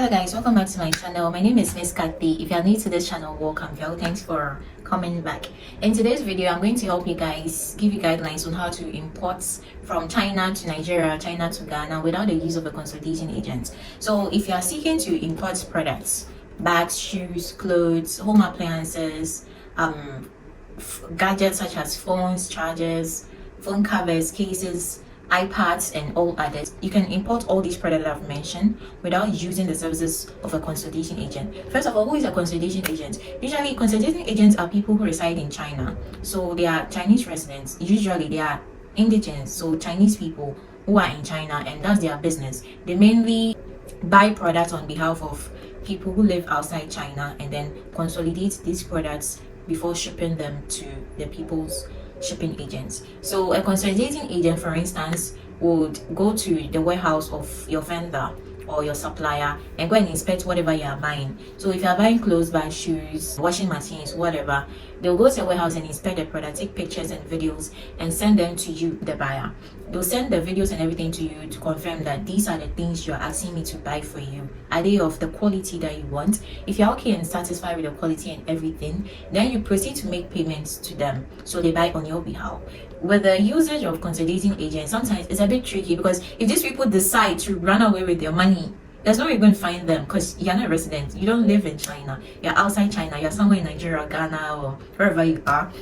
Hello guys, welcome back to my channel. My name is Misscathy. If you are new to this channel, welcome. Thanks for coming back. In today's video, I'm going to help you guys, give you guidelines on how to import from China to Nigeria, China to Ghana without the use of a consolidation agent. So if you are seeking to import products, bags, shoes, clothes, home appliances, gadgets such as phones, chargers, phone covers, cases, iPads and all others, you can import all these products that I've mentioned without using the services of a consolidation agent. First of all, who is a consolidation agent? Usually consolidation agents are people who reside in China, so they are Chinese residents. Usually they are indigenous, so Chinese people who are in China, and that's their business. They mainly buy products on behalf of people who live outside China and then consolidate these products before shipping them to the people's shipping agents. So a consolidating agent, for instance, would go to the warehouse of your vendor or your supplier and go and inspect whatever you are buying. So if you are buying clothes, buying shoes, washing machines, whatever, they'll go to the warehouse and inspect the product, take pictures and videos and send them to you, the buyer. They'll send the videos and everything to you to confirm that these are the things you're asking me to buy for you. Are they of the quality that you want? If you're okay and satisfied with the quality and everything, then you proceed to make payments to them so they buy on your behalf. With the usage of consolidating agents, sometimes it's a bit tricky because if these people decide to run away with your money, there's no way you're going to find them because you're not a resident. You don't live in China. You're outside China. You're somewhere in Nigeria, Ghana, or wherever you are.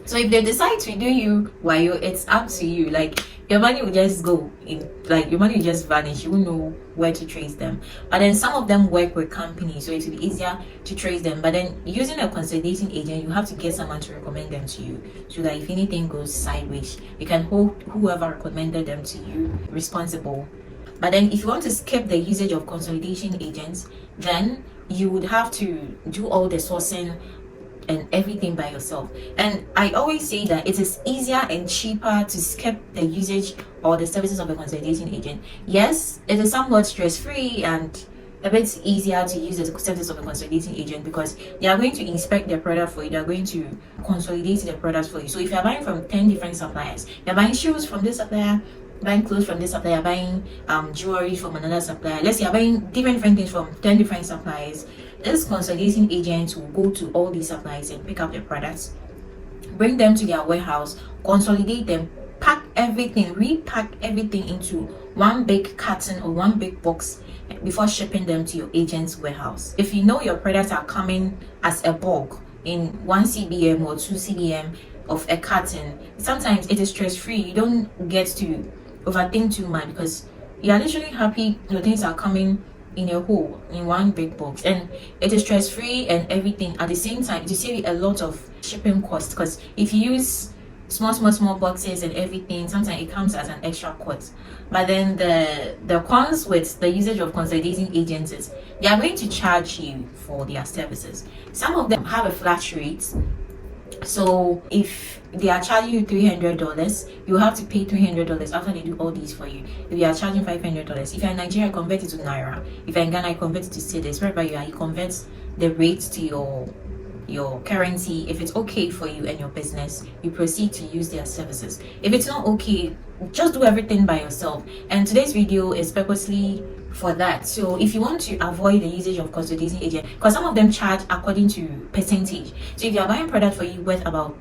So if they decide to do you while it's up to you. Like your money will just go in, like your money will just vanish. You won't know where to trace them. But then some of them work with companies, so it will be easier to trace them. But then using a consolidating agent, you have to get someone to recommend them to you, so that if anything goes sideways, you can hold whoever recommended them to you responsible. But then if you want to skip the usage of consolidation agents, then you would have to do all the sourcing and everything by yourself. And I always say that it is easier and cheaper to skip the usage or the services of a consolidation agent. Yes, it is somewhat stress-free and a bit easier to use the services of a consolidating agent because they are going to inspect the product for you. They are going to consolidate the products for you. So if you're buying from 10 different suppliers, you're buying shoes from this supplier, buying clothes from this supplier, buying jewelry from another supplier. Let's say you're buying different things from 10 different suppliers. This consolidating agent will go to all these suppliers and pick up the products, bring them to their warehouse, consolidate them, pack everything, repack everything into one big carton or one big box before shipping them to your agent's warehouse. If you know your products are coming as a bulk in 1 cbm or 2 cbm of a carton, sometimes it is stress-free. You don't get to overthink too much because you are literally happy your things are coming in a whole, in one big box, and it is stress-free and everything. At the same time, it will save you a lot of shipping costs because if you use small boxes and everything, sometimes it comes as an extra cost. But then the cons with the usage of consolidating agents is they are going to charge you for their services. Some of them have a flat rate. So if they are charging you $300, you have to pay $300 after they do all these for you. If you are charging $500, if you're in Nigeria, convert it to Naira. If you're in Ghana, convert it to cedis. Wherever you are, you convert the rate to your currency. If it's okay for you and your business, you proceed to use their services. If it's not okay, just do everything by yourself. And today's video is purposely for that. So if you want to avoid the usage of consolidating agent, because some of them charge according to percentage. So if you are buying product for you worth about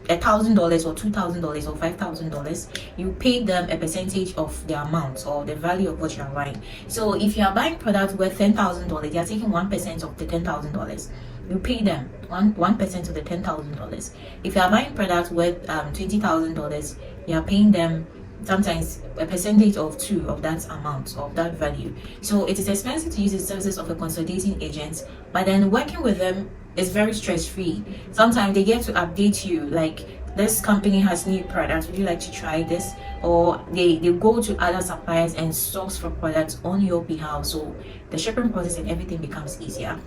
$1,000 or $2,000 or $5,000, you pay them a percentage of the amount or the value of what you are buying. So if you are buying product worth $10,000, they are taking 1% of the $10,000. You pay them 1% of the $10,000. If you are buying product worth $20,000, you are paying them sometimes a percentage of 2 of that amount, of that value. So it is expensive to use the services of a consolidating agent, but then working with them is very stress-free. Sometimes they get to update you, like this company has new products, would you like to try this? Or they go to other suppliers and source for products on your behalf, so the shipping process and everything becomes easier.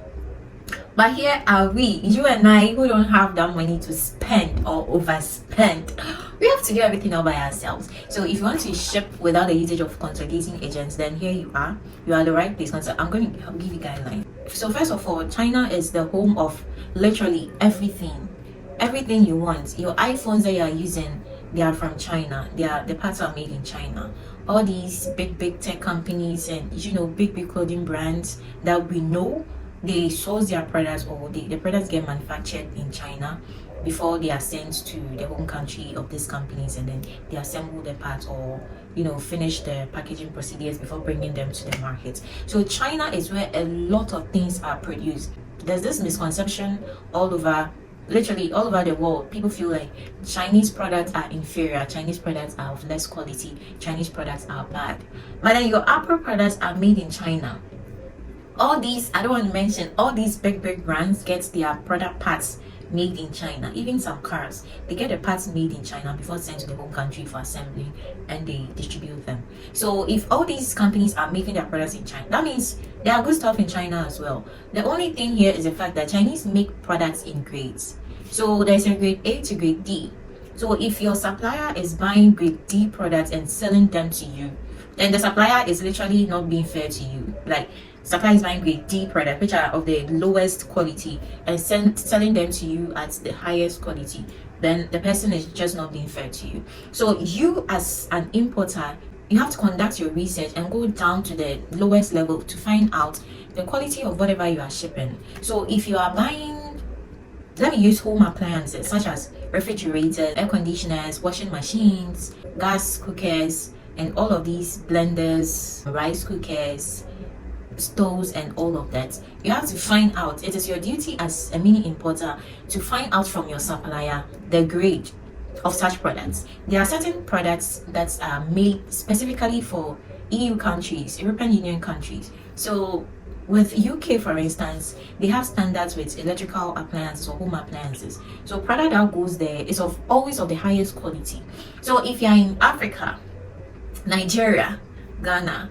But here are we, you and I, who don't have that money to spend or overspend. We have to do everything all by ourselves. So if you want to ship without the usage of consolidating agents, then here you are the right place. So I'm going to give you guidelines. So first of all, China is the home of literally everything you want. Your iPhones that you are using, they are from China. The parts are made in China. All these big tech companies and big clothing brands that we know, they source their products, or the products get manufactured in China before they are sent to the home country of these companies, and then they assemble the parts, or finish the packaging procedures before bringing them to the market. So China is where a lot of things are produced. There's this misconception all over, literally all over the world. People feel like Chinese products are inferior, Chinese products are of less quality, Chinese products are bad. But then your Apple products are made in China. All these, I don't want to mention, all these big brands get their product parts made in China. Even some cars, they get the parts made in China before sent to the home country for assembly, and they distribute them. So if all these companies are making their products in China, that means there are good stuff in China as well. The only thing here is the fact that Chinese make products in grades. So there's a grade A to grade D. So if your supplier is buying grade D products and selling them to you, then the supplier is literally not being fair to you. Like, supplier is buying grade D products, which are of the lowest quality, and selling them to you at the highest quality, then the person is just not being fair to you. So you, as an importer, you have to conduct your research and go down to the lowest level to find out the quality of whatever you are shipping. So if you are buying, let me use home appliances such as refrigerators, air conditioners, washing machines, gas cookers, and all of these blenders, rice cookers, stoves, and all of that, you have to find out. It is your duty as a mini importer to find out from your supplier the grade of such products. There are certain products that are made specifically for EU countries, European Union countries. So with UK, for instance, they have standards with electrical appliances or home appliances. So product that goes there is always of the highest quality. So if you're in Africa, Nigeria, Ghana,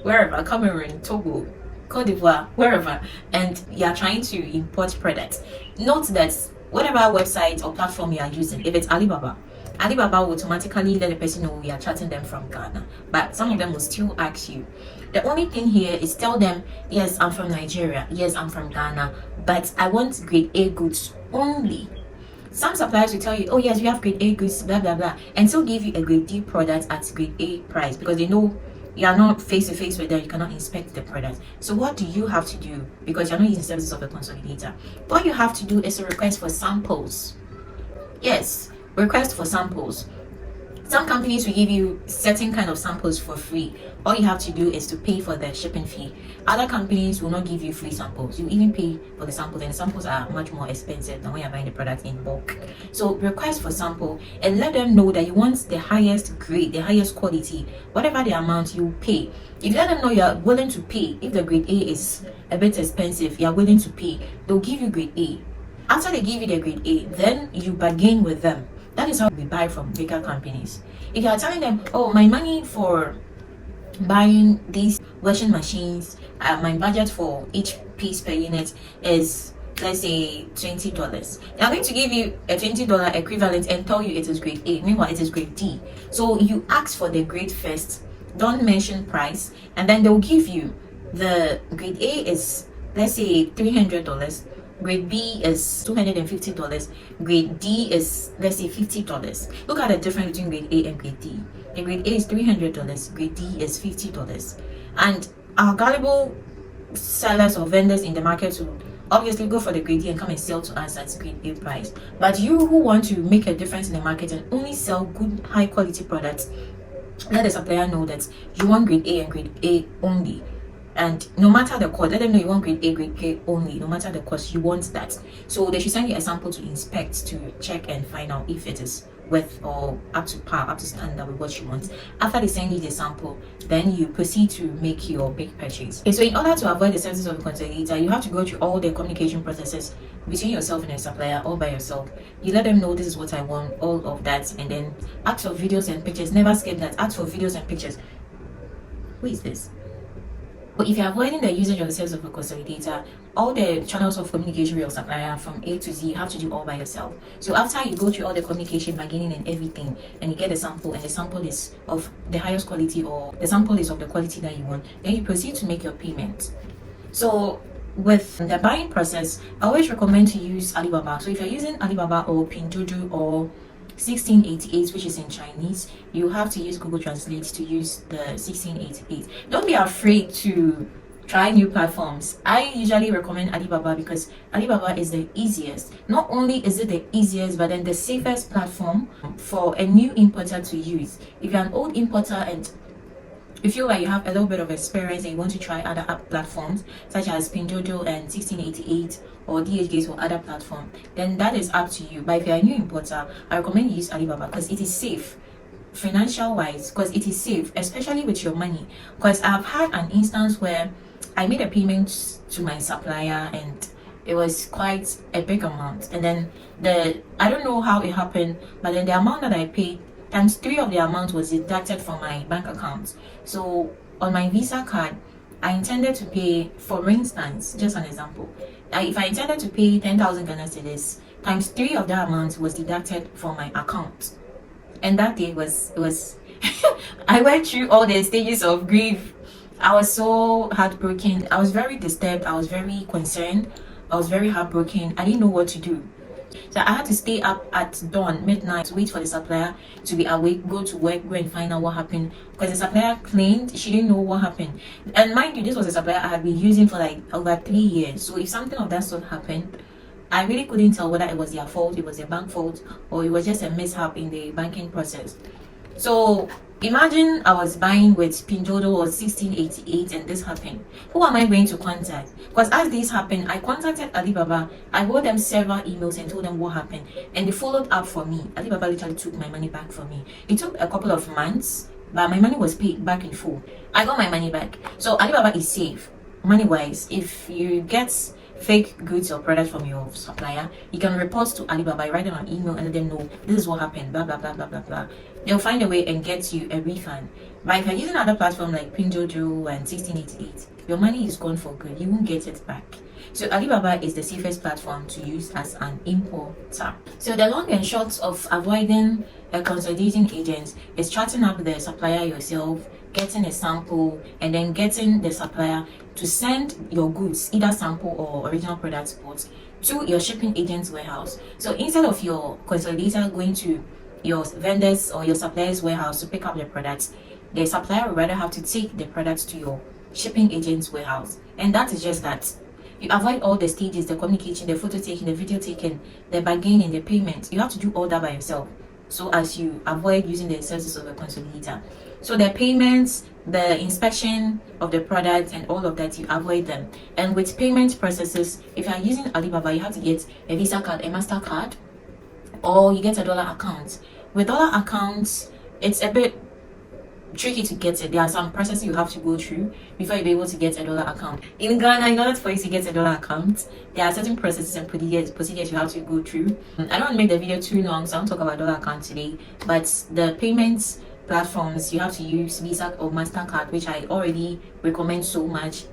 wherever, Cameroon, Togo, Cote d'Ivoire, wherever, and you are trying to import products, note that whatever website or platform you are using, if it's Alibaba will automatically let the person know we are chatting them from Ghana. But some of them will still ask you. The only thing here is tell them, yes, I'm from Nigeria, yes, I'm from Ghana, but I want grade A goods only. Some suppliers will tell you, oh yes, we have grade A goods, blah blah blah, and still give you a grade D product at grade A price, because they know you are not face to face with them, you cannot inspect the product. So what do you have to do? Because you're not using services of a consolidator, what you have to do is a request for samples. Yes, request for samples. Some companies will give you certain kind of samples for free. All you have to do is to pay for the shipping fee. Other companies will not give you free samples. You even pay for the samples, and the samples are much more expensive than when you're buying the product in bulk. So request for sample and let them know that you want the highest grade, the highest quality, whatever the amount you pay. If you let them know you're willing to pay, if the grade A is a bit expensive, you're willing to pay, they'll give you grade A. After they give you the grade A, then you bargain with them. That is how we buy from bigger companies. If you are telling them, oh, my money for buying these washing machines, my budget for each piece per unit is, let's say, $20. They are going to give you a $20 equivalent and tell you it is grade A. Meanwhile, it is grade D. So you ask for the grade first. Don't mention price, and then they'll give you the grade A is, let's say, $300. Grade B is $250. Grade D is, let's say, $50. Look at the difference between grade A and grade D. The grade A is $300, grade D is $50. And our gullible sellers or vendors in the market will obviously go for the grade D and come and sell to us at grade A price. But you who want to make a difference in the market and only sell good, high quality products, let the supplier know that you want grade A and grade A only. And no matter the cost, let them know you want grade A, grade A only. No matter the cost, you want that. So they should send you a sample to inspect, to check and find out if it is worth or up to par, up to standard with what you want. After they send you the sample, then you proceed to make your big purchase. Okay, so in order to avoid the services of a consolidator, you have to go through all the communication processes between yourself and a supplier all by yourself. You let them know this is what I want, all of that, and then ask for videos and pictures. Never skip that. Ask for videos and pictures. Who is this? But if you're avoiding the usage of the service of a consolidator, all the channels of communication with your supplier from A to Z, you have to do all by yourself. So after you go through all the communication, bargaining and everything, and you get a sample, and the sample is of the highest quality, or the sample is of the quality that you want, then you proceed to make your payment. So with the buying process, I always recommend to use Alibaba. So if you're using Alibaba or Pinduoduo or 1688, which is in Chinese, you have to use Google Translate to use the 1688. Don't be afraid to try new platforms. I usually recommend Alibaba because Alibaba is the easiest. Not only is it the easiest, but then the safest platform for a new importer to use. If you're an old importer and you feel like you have a little bit of experience and you want to try other app platforms such as Pinjojo and 1688 or DHGate or other platform, then that is up to you. But if you're a new importer, I recommend you use Alibaba because it is safe financial wise, because it is safe, especially with your money. Because I've had an instance where I made a payment to my supplier and it was quite a big amount, and then I don't know how it happened, but then the amount that I paid times 3 of the amount was deducted from my bank account. So on my Visa card, I intended to pay, for instance, just an example, if I intended to pay 10,000 Ghana cedis, times 3 of that amount was deducted from my account. And that day was I went through all the stages of grief. I was so heartbroken. I was very disturbed. I was very concerned. I was very heartbroken. I didn't know what to do. So I had to stay up at dawn, midnight, to wait for the supplier to be awake, go to work, go and find out what happened. Because the supplier claimed she didn't know what happened. And mind you, this was a supplier I had been using for like over 3 years. So if something of that sort happened, I really couldn't tell whether it was their fault, it was their bank fault, or it was just a mishap in the banking process. So imagine I was buying with Pinjodo or 1688 and this happened. Who am I going to contact? Because as this happened, I contacted Alibaba. I wrote them several emails and told them what happened, and they followed up for me. Alibaba literally took my money back for me. It took a couple of months, but my money was paid back in full. I got my money back. So Alibaba is safe money wise. If you get fake goods or products from your supplier, you can report to Alibaba, write them an email and let them know this is what happened, blah blah blah blah blah blah. They'll find a way and get you a refund. But if you're using other platform like Pinjojo and 1688, your money is gone for good. You won't get it back. So Alibaba is the safest platform to use as an importer. So the long and short of avoiding a consolidating agent is chatting up the supplier yourself, getting a sample, and then getting the supplier to send your goods, either sample or original product spots, to your shipping agent's warehouse. So instead of your consolidator going to your vendors or your supplier's warehouse to pick up the products, the supplier would rather have to take the products to your shipping agent's warehouse. And that is just that. You avoid all the stages, the communication, the photo taking, the video taking, the bargaining, the payment. You have to do all that by yourself, so as you avoid using the services of a consolidator. So the payments, the inspection of the product and all of that, you avoid them. And with payment processes, if you are using Alibaba, you have to get a Visa card, a MasterCard, or you get a dollar account. With dollar accounts, it's a bit tricky to get it. There are some processes you have to go through before you'll be able to get a dollar account. In Ghana, in order for you to get a dollar account, there are certain processes and procedures you have to go through. I don't want to make the video too long, so I won't talk about dollar account today. But the payments platforms, you have to use Visa or MasterCard, which I already recommend so much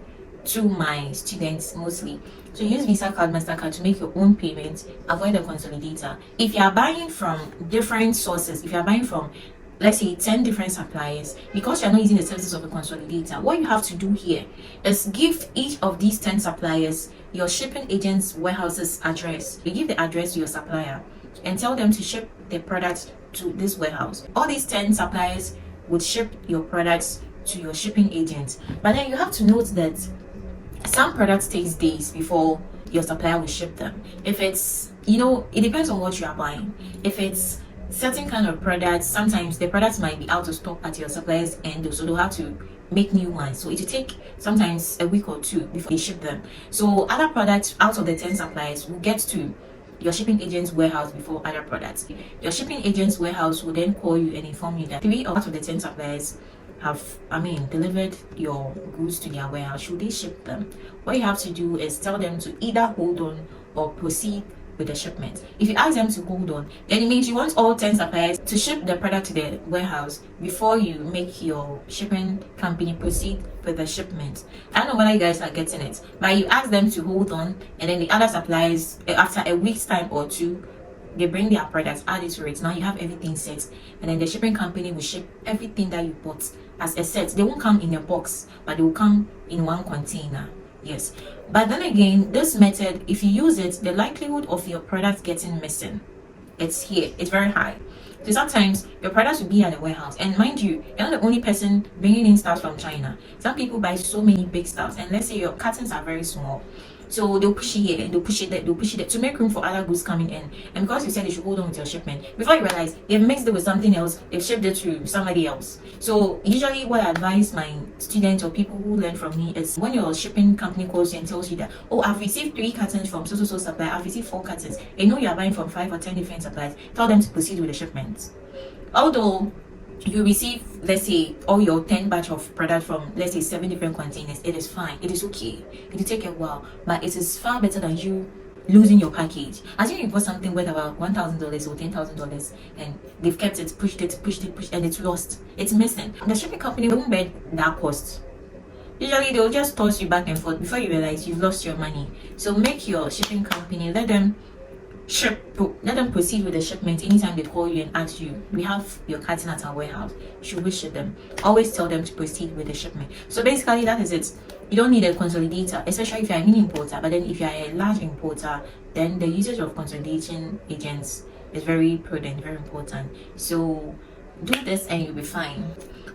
to my students mostly. So use Visa card, MasterCard to make your own payments. Avoid the consolidator. If you are buying from different sources, if you are buying from, let's say, 10 different suppliers, because you're not using the services of a consolidator, what you have to do here is give each of these 10 suppliers your shipping agent's warehouse's address. You give the address to your supplier and tell them to ship the products to this warehouse. All these 10 suppliers would ship your products to your shipping agent. But then you have to note that some products takes days before your supplier will ship them. If it's, it depends on what you are buying. If it's certain kind of products, sometimes the products might be out of stock at your supplier's end, so they'll have to make new ones. So it will take sometimes a week or two before they ship them. So other products out of the 10 suppliers will get to your shipping agent's warehouse before other products. Your shipping agent's warehouse will then call you and inform you that 3 out of the 10 suppliers have delivered your goods to their warehouse. Should they ship them? What you have to do is tell them to either hold on or proceed with the shipment. If you ask them to hold on, then it means you want all 10 suppliers to ship the product to the warehouse before you make your shipping company proceed with the shipment. I don't know whether you guys are getting it, but you ask them to hold on, and then the other suppliers, after a week's time or 2, they bring their products, add it to it. Now you have everything set, and then the shipping company will ship everything that you bought as a set. They won't come in a box, but they will come in one container. Yes, but then again, this method, if you use it, the likelihood of your product getting missing it's here, it's very high. So sometimes your products will be at the warehouse, and mind you, you're not the only person bringing in stuff from China. Some people buy so many big stuffs, and let's say your cartons are very small, so they'll push it here, they'll push it there, they'll push it there to make room for other goods coming in. And because you said you should hold on with your shipment, before you realize they've mixed it with something else, they've shipped it to somebody else. So usually what I advise my students or people who learn from me is, when your shipping company calls you and tells you that, oh, I've received 3 cartons from so supplier, I've received 4 cartons, you know you're buying from 5 or 10 different suppliers, tell them to proceed with the shipment. Although you receive, let's say, all your 10 batch of product from, let's say, 7 different containers, it is fine, it is okay, it will take a while, but it is far better than you losing your package. As you bought something worth about $1,000 or $10,000, and they've kept it, pushed it, and it's lost, it's missing. The shipping company won't bear that cost. Usually they'll just toss you back and forth before you realize you've lost your money. So make your shipping company, let them proceed with the shipment. Anytime they call you and ask you, we have your carton at our warehouse, should we ship them? Always tell them to proceed with the shipment. So basically that is it. You don't need a consolidator, especially if you're a mini importer. But then if you're a large importer, then the usage of consolidation agents is very prudent, very important. So do this and you'll be fine.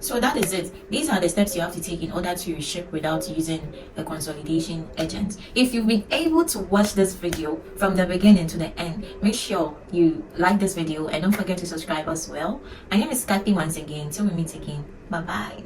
So that is it. These are the steps you have to take in order to ship without using a consolidation agent. If you've been able to watch this video from the beginning to the end, make sure you like this video and don't forget to subscribe as well. My name is Misscathy once again. Till we meet again. Bye bye.